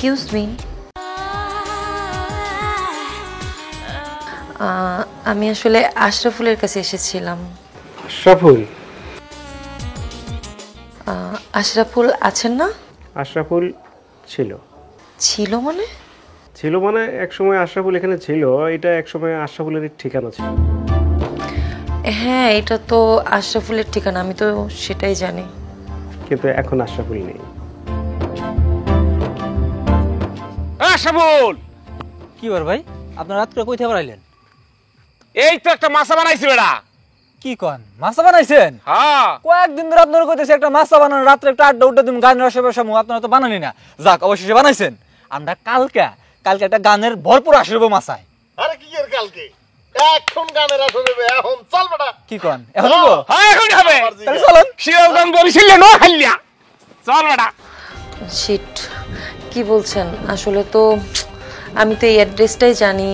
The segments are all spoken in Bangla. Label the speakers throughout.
Speaker 1: এক্সকিউজ মি, আমি আসলে আশরাফুলের কাছে এসেছিলাম।
Speaker 2: আশরাফুল?
Speaker 1: আশরাফুল আছেন না?
Speaker 2: আশরাফুল ছিল।
Speaker 1: ছিল মানে?
Speaker 2: ছিল মানে একসময় আশরাফুল এখানে ছিল, এটা একসময় আশরাফুলের ঠিকানা ছিল।
Speaker 1: হ্যাঁ, এটা তো আশরাফুলের ঠিকানা, আমি তো সেটাই জানি।
Speaker 2: কিন্তু এখন আশরাফুল নেই।
Speaker 3: আশরাফুল!
Speaker 4: কি বার ভাই, আপনার রাত করে কই থেকে আইলেন?
Speaker 3: এই তো একটা মাছা বানাইছি বেড়া।
Speaker 4: কি কন, মাছা বানাইছেন?
Speaker 3: হ্যাঁ।
Speaker 4: কয়েকদিন ধরে আপনারা কইতেছে একটা মাছা বানানো, রাত্রে একটা আড্ডা উড্ডা দিন, গান রসে বসামু, আপনারা তো বানানি না। যাক, অবশেষে বানাইছেন। আমরা কালকে একটা গানের ভরপুর আসরব মাছায়।
Speaker 5: আরে কি এর কালকে? এখন গানের আসরে এখন চল বেটা।
Speaker 4: কি কন, এখন দিব?
Speaker 3: হ্যাঁ, এখন হবে।
Speaker 4: তাহলে চলেন।
Speaker 3: শিরোগান বরিশালে নো হাল্লিয়া। চল বেটা।
Speaker 1: শিট, কি বলছেন? আসলে তো আমি তো এই অ্যাড্রেসটাই জানি,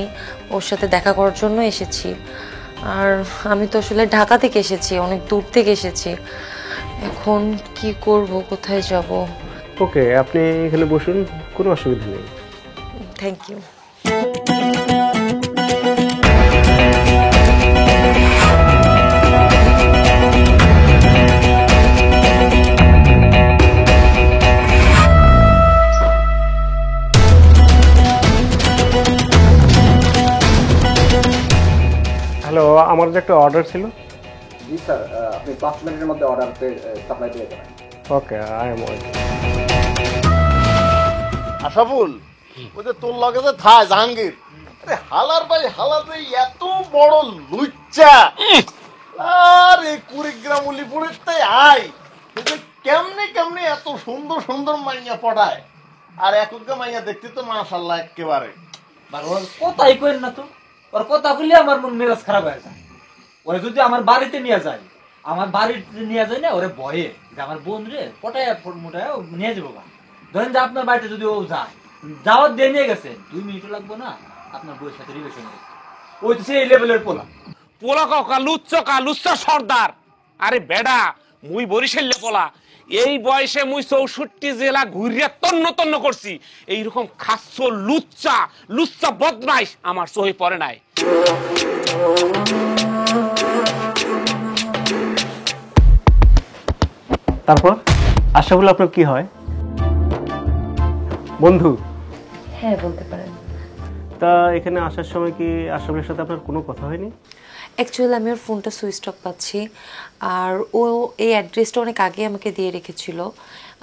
Speaker 1: ওর সাথে দেখা করার জন্য এসেছি। আর আমি তো আসলে ঢাকা থেকে এসেছি, অনেক দূর থেকে এসেছি। এখন কি করব, কোথায় যাব?
Speaker 2: ওকে, আপনি এখানে বসুন, কোনো অসুবিধা নেই।
Speaker 1: Thank you.
Speaker 2: হ্যালো, আমার যে একটা অর্ডার ছিল।
Speaker 6: জি স্যার, আপনি 5 মিনিটের মধ্যে অর্ডারতে সাপ্লাই পেয়ে যাবেন।
Speaker 2: ওকে, আই এম ওয়েটিং।
Speaker 5: আশাফুল, ওই যে তোর লগে যে থায় জাহাঙ্গীর, আরে হালার ভাই হালাতে এত বড় লুচ্চা। আরে কুড়িগ্রাম উলিপুরের তাই আয়, কেমনে কেমনে এত সুন্দর সুন্দর মাইয়া পড়ায়। আর এখনকার মাইয়া দেখতে তো মাশাআল্লাহ একেবারে।
Speaker 4: কথাই কইন না তো, ওর কথা কইলে আমার মন মেজাজ খারাপ হয়ে যায়। ওরে যদি আমার বাড়িতে নিয়ে যায়, আমার বাড়িতে নিয়ে যায় না, ওরে ভয়ে যে আমার বোন রে পটায় মোটায় নিয়ে যাবো। ধরেন যে আপনার বাড়িতে যদি ও যায়, যাওয়ার দিয়ে নিয়ে গেছে, 2 মিনিটও লাগবো না আপনার বউয়ের সাথে রিলেশন করতে। ওই তো সেই লেভেলের পোলা।
Speaker 3: পোলা কা লুচ্চা সর্দার। আরে বেডা, মুই বরিশালে পোলা। এই বয়সে মুই 64 জেলা ঘুরিয়া তন্ন তন্ন করছি। এইরকম খাচ্ছ লুচ্চা বদমাইশ আমার চোখে পড়ে নাই।
Speaker 2: তারপর আশরাফুল আপনার কি হয়? বন্ধু?
Speaker 1: হ্যাঁ, বলতে পারেন।
Speaker 2: তা এখানে আসার সময় কি আশরাফুলের সাথে আপনার কোনো কথা হয়নি?
Speaker 1: অ্যাকচুয়ালি আমি ওর ফোনটা সুইচ অফ পাচ্ছি, আর ও এই অ্যাড্রেসটা অনেক আগে আমাকে দিয়ে রেখেছিল।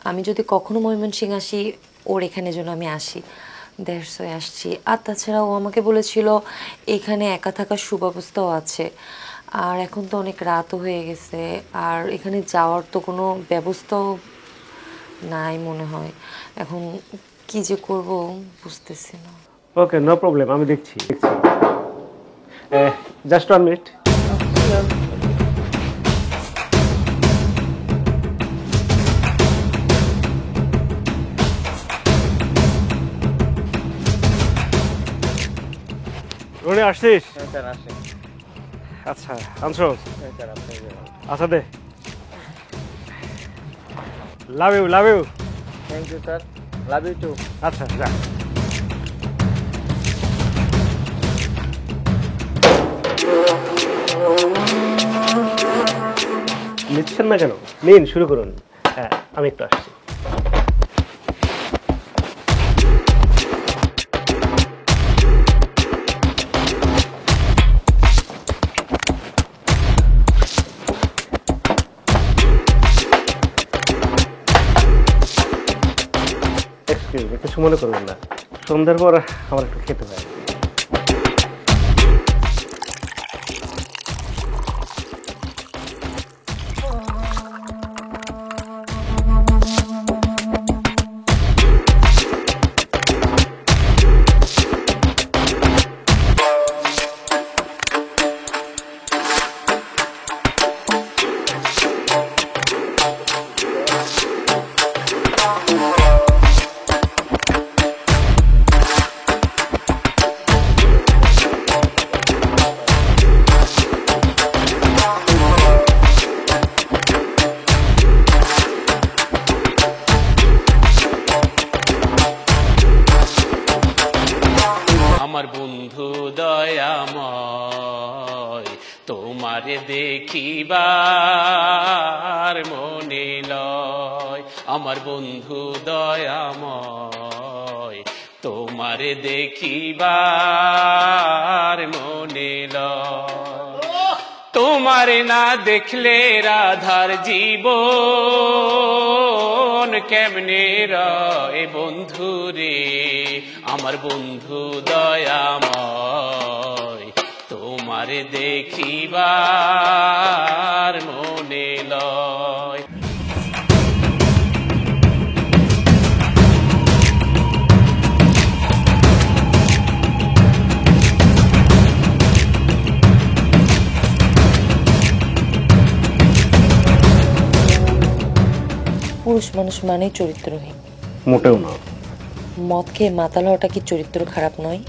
Speaker 1: আমি যদি কখনো ময়মনসিংহ আসি, ওর এখানে যেন আমি আসি, দ্যাটস ওয়াই আসছি। আর তাছাড়া ও আমাকে বলেছিল এখানে একা থাকার সুব্যবস্থাও আছে। আর এখন তো অনেক রাতও হয়ে গেছে, আর এখানে যাওয়ার তো কোনো ব্যবস্থাও নাই মনে হয়। এখন কি যে করব বুঝতেছি না।
Speaker 2: ওকে, নো প্রবলেম, আমি দেখছি। Just 1 minute. রনি, আসছিস?
Speaker 6: স্যার আসেন।
Speaker 2: আচ্ছা, আনছো?
Speaker 6: স্যার আপনি
Speaker 2: আচ্ছা দে। Love you.
Speaker 6: Thank you sir, love you too.
Speaker 2: আচ্ছা, যা। নিচ্ছেন না কেন? নিন, শুরু করুন। হ্যাঁ, আমি একটু আসছি। কিছু মনে করবেন না, সন্ধ্যার পর আমার একটু খেতে হয়।
Speaker 3: আমার বন্ধু দয়াময় তোমারে দেখিবার মনে লয় আমার বন্ধু দয়াময় তোমারে দেখিবার মনে লয় তোমারে না দেখলে রাধার জীবন কেমনে রয় বন্ধু রে আমার বন্ধু দয়াময় তোমারে দেখিবার মনে লয়
Speaker 1: পুরুষ মানুষ মানেই চরিত্রহীন।
Speaker 2: মোটেও না।
Speaker 1: মদ খেয়ে মাতাল হওয়াটা কি চরিত্র খারাপ নয়?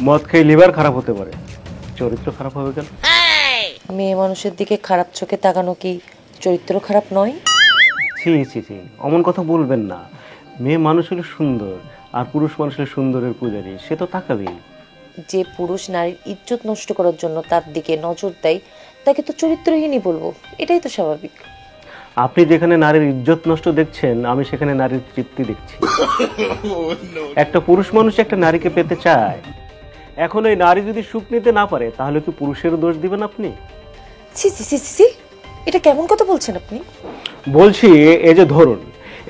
Speaker 2: মদ খেয়ে লিভার খারাপ হতে পারে, চরিত্র খারাপ হবে কেন?
Speaker 1: মেয়ে মানুষের দিকে খারাপ চোখে তাকানো কি চরিত্র খারাপ নয়?
Speaker 2: ছি ছি ছি, অমন কথা বলবেন না। মেয়ে মানুষ হলে সুন্দর, আর পুরুষ মানুষ হলে সুন্দরের পূজারী, সে তো তাকাবেই।
Speaker 1: যে পুরুষ নারীর ইজ্জত নষ্ট করার জন্য তার দিকে নজর দেয় তাকে তো চরিত্রহীনই বলবো, এটাই তো স্বাভাবিক।
Speaker 2: আপনি যেখানে নারীর ইজ্জত নষ্ট দেখছেন, আমি সেখানে নারীর তৃপ্তি দেখছি। একটা পুরুষ মানুষ একটা নারীকে পেতে চায়, এখন ওই নারী যদি সুখ নিতে না পারে তাহলে কি পুরুষের দোষ দিবেন আপনি?
Speaker 1: ছি ছি ছি ছি, এটা কেমন কথা বলছেন আপনি?
Speaker 2: বলছি, এই যে ধরুন,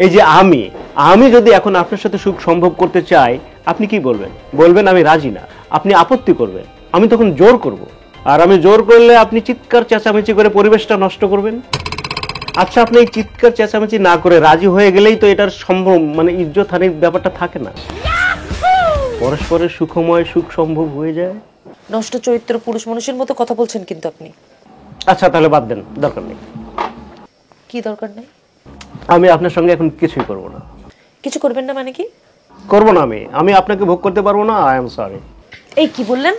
Speaker 2: এই যে আমি যদি এখন আপনার সাথে সুখ সম্ভব করতে চাই, আপনি কি বলবেন? বলবেন আমি রাজি না, আপনি আপত্তি করবেন, আমি তখন জোর করব। আর আমি জোর করলে আপনি চিৎকার চেঁচামেচি করে পরিবেশটা নষ্ট করবেন। আচ্ছা, আপনি এই চিৎকার চেঁচামেচি না করে রাজি হয়ে গেলেই তো এটার সম্ভব, মানে ইজ্জত হানির ব্যাপারটা থাকে না, পরস্পরের সুখময় সুখ সম্ভব হয়ে যায়।
Speaker 1: নষ্ট চরিত্র পুরুষ মানুষের মতো কথা বলছেন কিন্তু আপনি।
Speaker 2: আচ্ছা, তাহলে বাদ দেন, দরকার নেই।
Speaker 1: কি দরকার নেই?
Speaker 2: আমি আপনার সঙ্গে এখন কিছুই করব না।
Speaker 1: কিছু করবেন না মানে কি?
Speaker 2: করব না, আমি আপনাকে ভোগ করতে পারবো না। I am sorry.
Speaker 1: এই কি বললেন?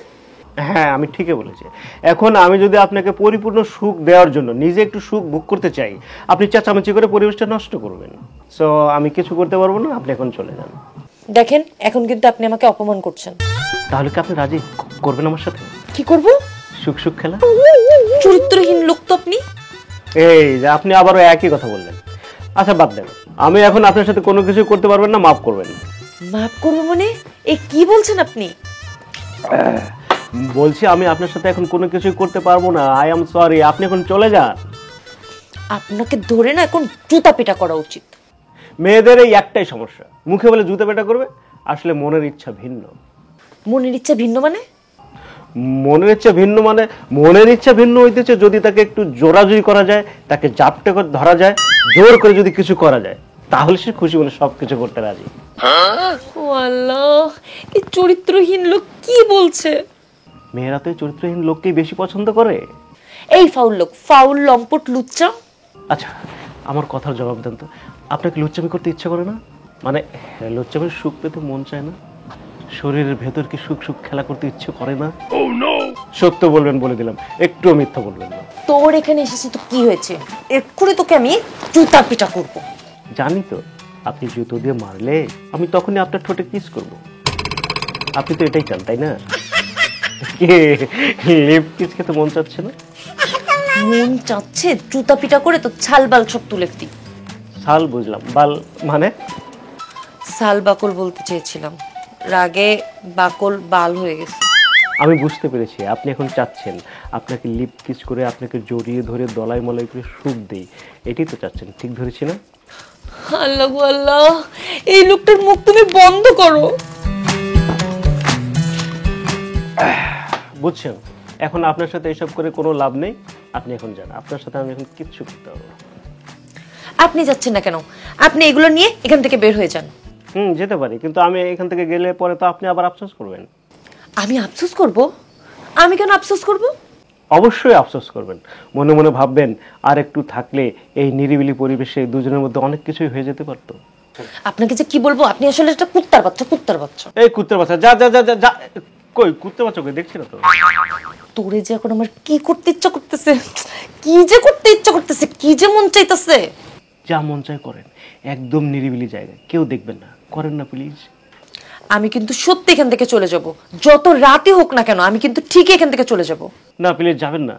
Speaker 2: হ্যাঁ, আমি ঠিকই বলেছি। এখন আমি যদি আপনাকে পরিপূর্ণ সুখ দেওয়ার জন্য নিজে একটু সুখ ভোগ করতে চাই, আপনি চেঁচামেচি করে পরিবেশটা নষ্ট করবেন। সো আমি কিছু করতে পারবো না, আপনি এখন চলে যান।
Speaker 1: দেখেন, এখন কিন্তু আপনি আমাকে অপমান করছেন।
Speaker 2: তাহলে কি আপনি রাজি করবেন আমার সাথে?
Speaker 1: কি করব?
Speaker 2: সুখ সুখ খেলা।
Speaker 1: চরিত্রহীন লোক তো আপনি।
Speaker 2: এই যে আপনি আবারও একই কথা বললেন। আচ্ছা, বাদ দেন, আমি এখন আপনার সাথে কোনো কিছু করতে পারবেন না, মাফ করবেন।
Speaker 1: মাফ করবো মানে? এই কি বলছেন আপনি?
Speaker 2: বলছি, আমি আপনার সাথে এখন কোনো কিছুই করতে পারবো না। আই এম সরি, আপনি এখন চলে যান।
Speaker 1: আপনাকে ধরে না এখন জুতা পেটা করা উচিত।
Speaker 2: মেয়েদের এই একটাই সমস্যা, মুখে বলে জুতা পেটা করবে, আসলে মনের ইচ্ছা ভিন্ন।
Speaker 1: মনের ইচ্ছা ভিন্ন মানে?
Speaker 2: মনের ইচ্ছা ভিন্ন মানে মনের ইচ্ছা ভিন্ন হইতেছে যদি তাকে একটু জোরাজুরি করা যায়, তাকে জাপটে করে ধরা যায়, জোর করে যদি কিছু করা যায়, তাহলে সে খুশি মনে সবকিছু করতে রাজি।
Speaker 1: ও আল্লাহ, এই চরিত্রহীন লোক কি বলছে?
Speaker 2: মেয়েরা তো এই চরিত্রহীন লোককেই বেশি পছন্দ করে।
Speaker 1: এই ফাউল লোক, ফাউল লম্পট লুচ্চা।
Speaker 2: আচ্ছা, আমার কথার জবাব দেন তো, আপনাকে লুচ্চামি করতে ইচ্ছা করে না? মানে লুচ্চামির সুখ পেতে মন চায় না? শরীরের ভেতর কি সুখ সুখ খেলা করতে ইচ্ছে করে না? সত্য বলবেন বলে দিলাম, একটুও মিথ্যা বলবেন না।
Speaker 1: তোর এখানে এসেছে তো কি হয়েছে? এক্ষুনি তোকে আমি জুতা পিটা করব।
Speaker 2: জানি তো, আপনি জুতো দিয়ে মারলে আমি তখনই আপনার ঠোঁটে কিস করব। আপনি তো এটাই চান, তাই না? লিপ কিস খেতে মন চাচ্ছে না?
Speaker 1: মন চাচ্ছে জুতা পিটা করে তো ছাল বাল সব তুলে ফেলি।
Speaker 2: সাল বুঝলাম, বাল মানে?
Speaker 1: সাল বাকল বলতে চেয়েছিলাম, রাগে বাকল বাল হয়ে গেছে।
Speaker 2: আমি বুঝতে পেরেছি, আপনি এখন চাচ্ছেন আপনাকে লিপ কিস করে আপনাকে জড়িয়ে ধরে দলাই মলাই করে সুখ দেই, এটাই তো চাচ্ছেন, ঠিক ধরেছি না?
Speaker 1: আল্লাহ গো আল্লাহ, এই লোকটার মুখ তুমি বন্ধ করো।
Speaker 2: বুঝছেন, এখন আপনার সাথে এসব করে কোনো লাভ নেই, আপনি এখন যান। আপনার সাথে আমি এখন কিচ্ছু করতে পারবো না।
Speaker 1: আপনি যাচ্ছেন না কেন? আপনি এগুলো নিয়ে এখান থেকে বের হয়ে যান।
Speaker 2: যেতে পারি, কিন্তু আমি এখান থেকে গেলে পরে তো আপনি আবার আফসোস করবেন।
Speaker 1: আমি আফসোস করব? আমি কেন আফসোস করব?
Speaker 2: অবশ্যই আফসোস করবেন, মনে মনে ভাববেন আর একটু থাকলে এই নিরিবিলি পরিবেশে দুজনের মধ্যে অনেক কিছুই হয়ে যেতে পারতো।
Speaker 1: আপনাকে যে কি বলবো, আপনি আসলে একটা কুত্তার বাচ্চা, কুত্তার বাচ্চা।
Speaker 2: এই কুত্তার বাচ্চা, যা যা যা যা যা। কই কুত্তার বাচ্চা কই, দেখছি না তো।
Speaker 1: তোরে যে এখন আমার কি করতে ইচ্ছা করতেছে, কি যে করতে ইচ্ছা করতেছে, কি যে মন চাইতেছে।
Speaker 2: যা মন চায় করেন, একদম নিরিবিলি জায়গায়, কেউ দেখবেন না, করেন না প্লিজ।
Speaker 1: আমি কিন্তু সত্যি এখান থেকে চলে যাব, যত রাতই হোক না কেন আমি কিন্তু ঠিকই এখান থেকে চলে যাব।
Speaker 2: না প্লিজ যাবেন না।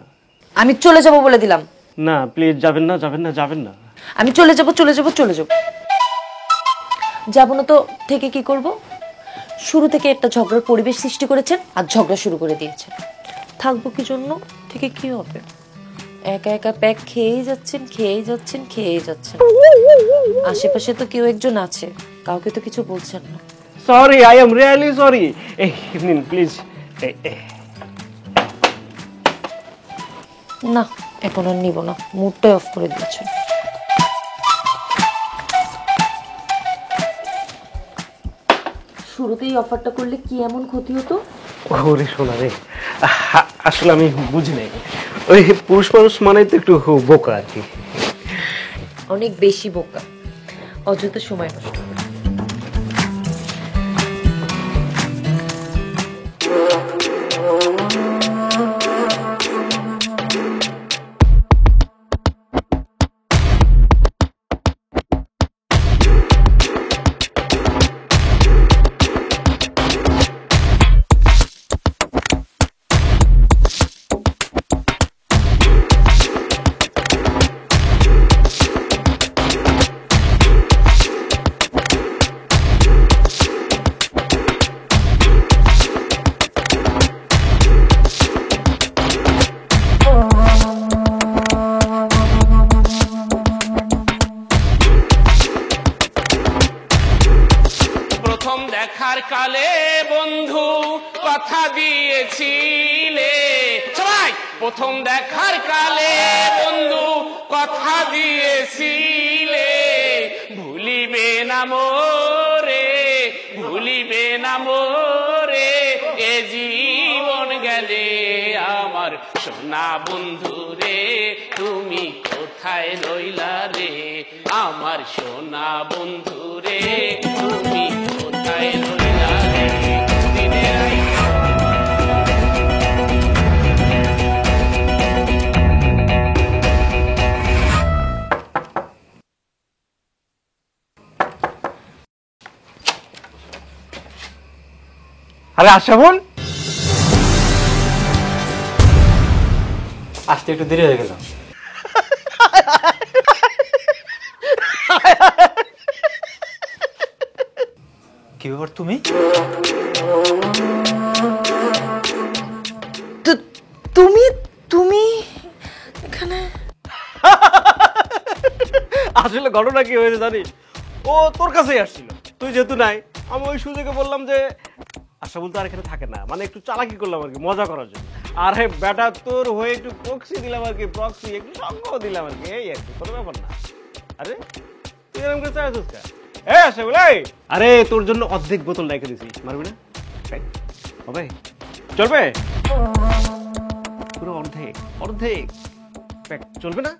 Speaker 1: আমি চলে যাব বলে দিলাম।
Speaker 2: না প্লিজ যাবেন না, যাবেন না, যাবেন না।
Speaker 1: আমি চলে যাব, চলে যাব, চলে যাব। যাব না তো থেকে কি করব? শুরু থেকে একটা ঝগড়ার পরিবেশ সৃষ্টি করেছেন আর ঝগড়া শুরু করে দিয়েছেন। থাকবো কি জন্য? থেকে কি হবে? একা একা প্যাক খেয়েই যাচ্ছেন, খেয়েই যাচ্ছেন, খেয়েই যাচ্ছেন। আশেপাশে তো কেউ একজন আছে, কাউকে তো কিছু বলছেন না।
Speaker 2: Sorry, I am really sorry. এই নিন প্লিজ।
Speaker 1: না, এখন আর নিব না, মুডটাই অফ করে দিয়েছে। শুরুতেই অফারটা করলে কি এমন ক্ষতি হতো?
Speaker 2: ওরে শোনা রে, আসলে আমি বুঝি নাই। ওই পুরুষ মানুষ মানে তো একটু বোকা আর কি।
Speaker 1: অনেক বেশি বোকা, অযথা সময় নষ্ট করে।
Speaker 3: প্রথম দেখার কালে বন্ধু কথা দিয়েছিলে, সবাই প্রথম দেখার কালে বন্ধু কথা দিয়েছিলে, ভুলিবে না মোরে, ভুলিবে না মোরে, এ জীবন গেলে আমার সোনা বন্ধু রে, তুমি কোথায় রইলা রে, আমার সোনা বন্ধু রে, তুমি কোথায় রইলা রে, দিনের
Speaker 2: আরে আশা বোন, আসতে একটু দেরি হয়ে গেল।
Speaker 4: কি ব্যাপার তুমি?
Speaker 1: তুমি তুমি এখানে?
Speaker 2: আসলে ঘটনা কি হয়েছে জানিস? ও তোর কাছেই আসছিল, তুই যেহেতু নাই আমি ওই সুযোগে বললাম যে আশা বলতে আর এখানে থাকে না, মানে একটু চালাকি করলাম আর কি, মজা করার জন্য। আরে বেটা তোর হয়ে একটু প্রক্সি দিলাম আর কি, প্রক্সি একটু সঙ্গ দিলাম আর কি, এই আর কি, কোনো ব্যাপার না। আরে তুই এরকম করে চাইছিস কা? এ আশা বলে, আরে তোর জন্য অর্ধেক বোতল রেখে দিছি, মারবি না? হবে? চলবে? পুরো অর্ধেক, অর্ধেক চলবে না?